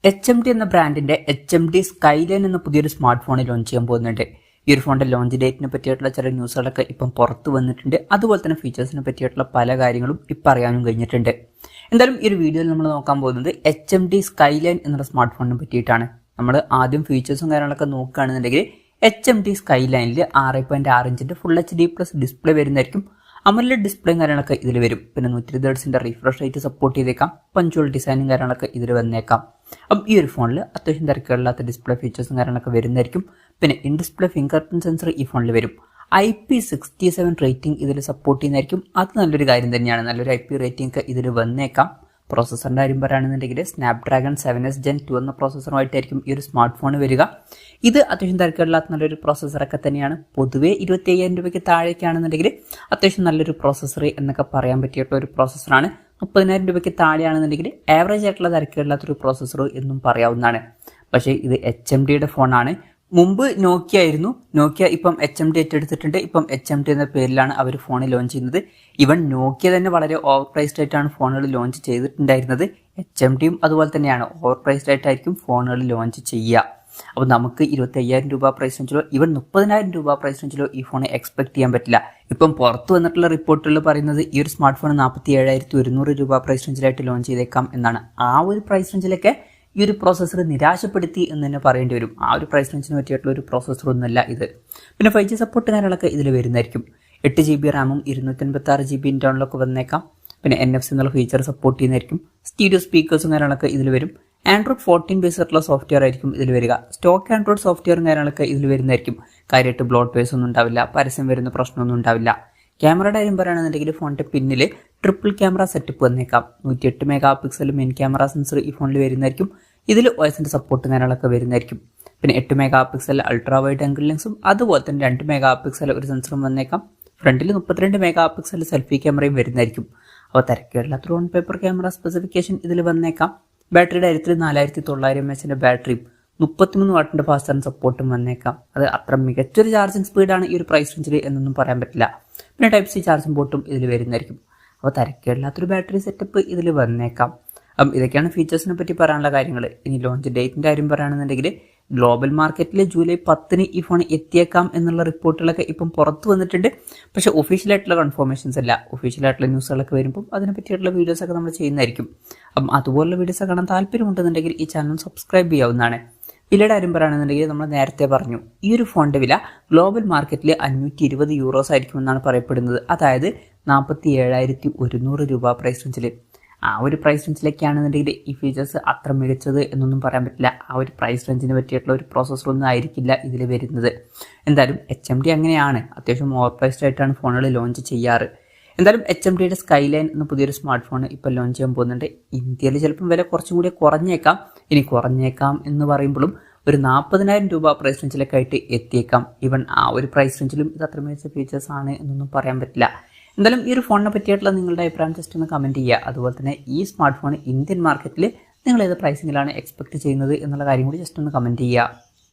HMD എന്ന ബ്രാൻഡിന്റെ HMD skyline എന്ന പുതിയൊരു സ്മാർട്ട് ഫോൺ ലോഞ്ച് ചെയ്യാൻ പോകുന്നുണ്ട്. ഈ ഒരു ഫോണിന്റെ ലോഞ്ച് ഡേറ്റിനെ പറ്റിയിട്ടുള്ള ചില ന്യൂസുകളൊക്കെ ഇപ്പം പുറത്തു വന്നിട്ടുണ്ട്. അതുപോലെ തന്നെ ഫീച്ചേഴ്സിനെ പറ്റിയിട്ടുള്ള പല കാര്യങ്ങളും ഇപ്പം അറിയാനും കഴിഞ്ഞിട്ടുണ്ട്. എന്തായാലും ഈ ഒരു വീഡിയോയിൽ നമ്മൾ നോക്കാൻ പോകുന്നത് HMD സ്കൈലൈൻ എന്നുള്ള സ്മാർട്ട് ഫോണിനെ പറ്റിയിട്ടാണ്. നമ്മൾ ആദ്യം ഫീച്ചേഴ്സും കാര്യങ്ങളൊക്കെ നോക്കുകയാണെന്നുണ്ടെങ്കിൽ HMD സ്കൈലൈനിൽ 6.6 ഇഞ്ചിന്റെ ഫുൾ HD+ ഡിസ്പ്ലേ വരുന്നതായിരിക്കും. AMOLED ഡിസ്പ്ലേയും കാര്യങ്ങളൊക്കെ ഇതിൽ വരും. പിന്നെ 120 ഹെർട്സിന്റെ റിഫ്രഷ് റേറ്റ് സപ്പോർട്ട് ചെയ്തേക്കാം. പഞ്ച്വൽ ഡിസൈനും കാര്യങ്ങളൊക്കെ ഇതിൽ വന്നേക്കാം. അപ്പം ഈ ഒരു ഫോണിൽ അത്യാവശ്യം തിരക്കുകളില്ലാത്ത ഡിസ്പ്ലേ ഫീച്ചേഴ്സും കാര്യങ്ങളൊക്കെ വരുന്നതായിരിക്കും. പിന്നെ in display finger print sensor ഈ ഫോണിൽ വരും. IP67 റേറ്റിംഗ് ഇതിൽ സപ്പോർട്ട് ചെയ്യുന്നതായിരിക്കും. അത് നല്ലൊരു കാര്യം തന്നെയാണ്. നല്ലൊരു IP റേറ്റിംഗ് ഒക്കെ ഇതിൽ വന്നേക്കാം. പ്രോസസ്സറിന്റെ കാര്യം പറയുകയാണെന്നുണ്ടെങ്കിൽ സ്നാപ്ഡ്രാഗൺ 7S Gen 2 എന്ന പ്രോസസ്സറുമായിട്ടായിരിക്കും ഈ ഒരു സ്മാർട്ട് ഫോൺ വരിക. ഇത് അത്യാവശ്യം തിരക്കുകളില്ലാത്ത നല്ലൊരു പ്രോസസ്സറൊക്കെ തന്നെയാണ്. പൊതുവെ 25,000 രൂപയ്ക്ക് താഴേക്കാണെന്നുണ്ടെങ്കിൽ അത്യാവശ്യം നല്ലൊരു പ്രോസസ്സർ എന്നൊക്കെ പറയാൻ പറ്റിയിട്ടുള്ള ഒരു പ്രോസസ്സറാണ്. 30,000 രൂപയ്ക്ക് താഴെയാണെന്നുണ്ടെങ്കിൽ ആവറേജ് ആയിട്ടുള്ള തിരക്കുകളില്ലാത്തൊരു പ്രോസസ്സർ എന്നും പറയാവുന്നതാണ്. പക്ഷേ ഇത് HMDയുടെ ഫോണാണ്. മുമ്പ് നോക്കിയ ആയിരുന്നു. നോക്കിയ ഇപ്പം HMD ഏറ്റെടുത്തിട്ടുണ്ട്. ഇപ്പം HMD എന്ന പേരിലാണ് അവർ ഫോൺ ലോഞ്ച് ചെയ്യുന്നത്. ഇവൻ നോക്കിയ തന്നെ വളരെ ഓവർ പ്രൈസ്ഡ് ആയിട്ടാണ് ഫോണുകൾ ലോഞ്ച് ചെയ്തിട്ടുണ്ടായിരുന്നത്. HMDയും അതുപോലെ തന്നെയാണ്. ഓവർ പ്രൈസ്ഡ് ആയിട്ടായിരിക്കും ഫോണുകൾ ലോഞ്ച് ചെയ്യുക. അപ്പോൾ നമുക്ക് 25,000 രൂപ പ്രൈസ് റേഞ്ചിലോ ഈവൻ 30,000 രൂപ പ്രൈസ് റേഞ്ചിലോ ഈ ഫോൺ എക്സ്പെക്ട് ചെയ്യാൻ പറ്റില്ല. ഇപ്പം പുറത്ത് വന്നിട്ടുള്ള റിപ്പോർട്ടുകൾ പറയുന്നത് ഈ ഒരു സ്മാർട്ട് ഫോൺ 47,100 രൂപ പ്രൈസ് റേഞ്ചിലായിട്ട് ലോഞ്ച് ചെയ്തേക്കാം എന്നാണ്. ആ ഒരു പ്രൈസ് റേഞ്ചിലൊക്കെ ഈ ഒരു പ്രോസസ്സർ നിരാശപ്പെടുത്തി എന്ന് തന്നെ പറയേണ്ടി വരും. ആ ഒരു പ്രൈസ് റേഞ്ചിന് പറ്റിയിട്ടുള്ള ഒരു പ്രോസസ്സർ ഒന്നുമല്ല ഇത്. പിന്നെ 5G സപ്പോർട്ട് കാര്യങ്ങളൊക്കെ ഇതിൽ വരുന്നതായിരിക്കും. 8GB റാമും 256GB ഇന്റേണലൊക്കെ വന്നേക്കാം. പിന്നെ NFC എന്നുള്ള ഫീച്ചർ സപ്പോർട്ട് ചെയ്യുന്നതായിരിക്കും. സ്റ്റീരിയോ സ്പീക്കേഴ്സും കാര്യങ്ങളൊക്കെ ഇതിൽ വരും. Android 14 ബേസ് ആയിട്ടുള്ള സോഫ്റ്റ്വെയർ ആയിരിക്കും ഇതിൽ വരിക. സ്റ്റോക്ക് ആൻഡ്രോയിഡ് സോഫ്റ്റ്വെയറും കാര്യങ്ങളൊക്കെ ഇതിൽ വരുന്നതായിരിക്കും. കാര്യമായിട്ട് ബ്ലോട്ട് വേസ് ഒന്നും ഉണ്ടാവില്ല. പരസ്യം വരുന്ന പ്രശ്നമൊന്നും ഉണ്ടാവില്ല. ക്യാമറയുടെ കാര്യം പറയുകയാണെന്നുണ്ടെങ്കിൽ ഫോണിന്റെ പിന്നിൽ ട്രിപ്പിൾ ക്യാമറ സെറ്റപ്പ് വന്നേക്കാം. 108 mega pixel main camera sensor ഈ ഫോണിൽ വരുന്നതായിരിക്കും. ഇതിൽ OSന്റെ സപ്പോർട്ടും കാര്യങ്ങളൊക്കെ വരുന്നതായിരിക്കും. പിന്നെ 8 mega pixel ultra wide angle ലെൻസും അതുപോലെ തന്നെ 2 മെഗാ പിക്സൽ ഒരു സെൻസറും വന്നേക്കാം. ഫ്രണ്ടിൽ 32 മെഗാ പിക്സൽ സെൽഫി ക്യാമറയും വരുന്നതായിരിക്കും. അപ്പോൾ തിരക്കേടില്ലാത്തൊരു ഓൺ പേപ്പർ ക്യാമറ സ്പെസിഫിക്കേഷൻ ഇതിൽ വന്നേക്കാം. ബാറ്ററിയുടെ കാര്യത്തിൽ 4900 mAhന്റെ ബാറ്ററിയും 33 വാട്ടിന്റെ ഫാസ്റ്റ് ചാർജിംഗ് സപ്പോർട്ടും വന്നേക്കാം. അത് അത്ര മികച്ചൊരു ചാർജിങ് സ്പീഡാണ് ഈ ഒരു പ്രൈസ് റേഞ്ചിൽ എന്നൊന്നും പറയാൻ പറ്റില്ല. പിന്നെ Type-C ചാർജിംഗ് പോർട്ടും ഇതിൽ വരുന്നതായിരിക്കും. അപ്പോൾ തിരക്കേടില്ലാത്തൊരു ബാറ്ററി സെറ്റപ്പ് ഇതിൽ വന്നേക്കാം. ഇതൊക്കെയാണ് ഫീച്ചേഴ്സിനെ പറ്റി പറയാനുള്ള കാര്യങ്ങൾ. ഇനി ലോഞ്ച് ഡേറ്റിന്റെ കാര്യം പറയുകയാണെന്നുണ്ടെങ്കിൽ ഗ്ലോബൽ മാർക്കറ്റിൽ ജൂലൈ 10 ഈ ഫോൺ എത്തിയേക്കാം എന്നുള്ള റിപ്പോർട്ടുകളൊക്കെ ഇപ്പം പുറത്തു വന്നിട്ടുണ്ട്. പക്ഷേ ഒഫീഷ്യലായിട്ടുള്ള കൺഫർമേഷൻസ് അല്ല. ഒഫീഷ്യലായിട്ടുള്ള ന്യൂസുകളൊക്കെ വരുമ്പോൾ അതിനെ പറ്റിയിട്ടുള്ള വീഡിയോസൊക്കെ നമ്മൾ ചെയ്യുന്നതായിരിക്കും. അതുപോലുള്ള വീഡിയോസ് കാണാൻ താല്പര്യമുണ്ടെന്നുണ്ടെങ്കിൽ ഈ ചാനൽ സബ്സ്ക്രൈബ് ചെയ്യാവുന്നതാണ്. വിലയുടെ കാര്യം പറയുകയാണെന്നുണ്ടെങ്കിൽ നമ്മൾ നേരത്തെ പറഞ്ഞു, ഈ ഒരു ഫോണിന്റെ വില ഗ്ലോബൽ മാർക്കറ്റിൽ 520 യൂറോസ് ആയിരിക്കും എന്നാണ് പറയപ്പെടുന്നത്. അതായത് 47,100 രൂപ പ്രൈസ് റേഞ്ചിൽ. ആ ഒരു പ്രൈസ് റേഞ്ചിലേക്കാണെന്നുണ്ടെങ്കിൽ ഈ ഫീച്ചേഴ്സ് അത്ര മികച്ചത് എന്നൊന്നും പറയാൻ പറ്റില്ല. ആ ഒരു പ്രൈസ് റേഞ്ചിന് പറ്റിയിട്ടുള്ള ഒരു പ്രോസസ്സറൊന്നും ആയിരിക്കില്ല ഇതിൽ വരുന്നത്. എന്തായാലും HMD അങ്ങനെയാണ്. അത്യാവശ്യം ഓവർ പ്രൈസ്ഡ് ആയിട്ടാണ് ഫോണുകൾ ലോഞ്ച് ചെയ്യാറ്. എന്തായാലും HMDയുടെ സ്കൈലൈൻ എന്ന പുതിയൊരു സ്മാർട്ട് ഫോൺ ഇപ്പോൾ ലോഞ്ച് ചെയ്യാൻ പോകുന്നുണ്ട്. ഇന്ത്യയിൽ ചിലപ്പം വില കുറച്ചും കൂടി കുറഞ്ഞേക്കാം. ഇനി കുറഞ്ഞേക്കാം എന്ന് പറയുമ്പോഴും ഒരു 40,000 രൂപ പ്രൈസ് റേഞ്ചിലൊക്കെ ആയിട്ട് എത്തിയേക്കാം. ഈവൻ ആ ഒരു പ്രൈസ് റേഞ്ചിലും ഇത് അത്ര മികച്ച ഫീച്ചേഴ്സ് ആണ് എന്നൊന്നും പറയാൻ പറ്റില്ല. എന്തായാലും ഈ ഒരു ഫോണിനെ പറ്റിയിട്ടുള്ള നിങ്ങളുടെ അഭിപ്രായം ജസ്റ്റ് ഒന്ന് കമൻറ്റ് ചെയ്യുക. അതുപോലെ തന്നെ ഈ സ്മാർട്ട് ഫോൺ ഇന്ത്യൻ മാർക്കറ്റിൽ നിങ്ങൾ ഏത് പ്രൈസിങ്ങിലാണ് എക്സ്പെക്ട് ചെയ്യുന്നത് എന്നുള്ള കാര്യം കൂടി ജസ്റ്റ് ഒന്ന് കമൻറ്റ് ചെയ്യുക.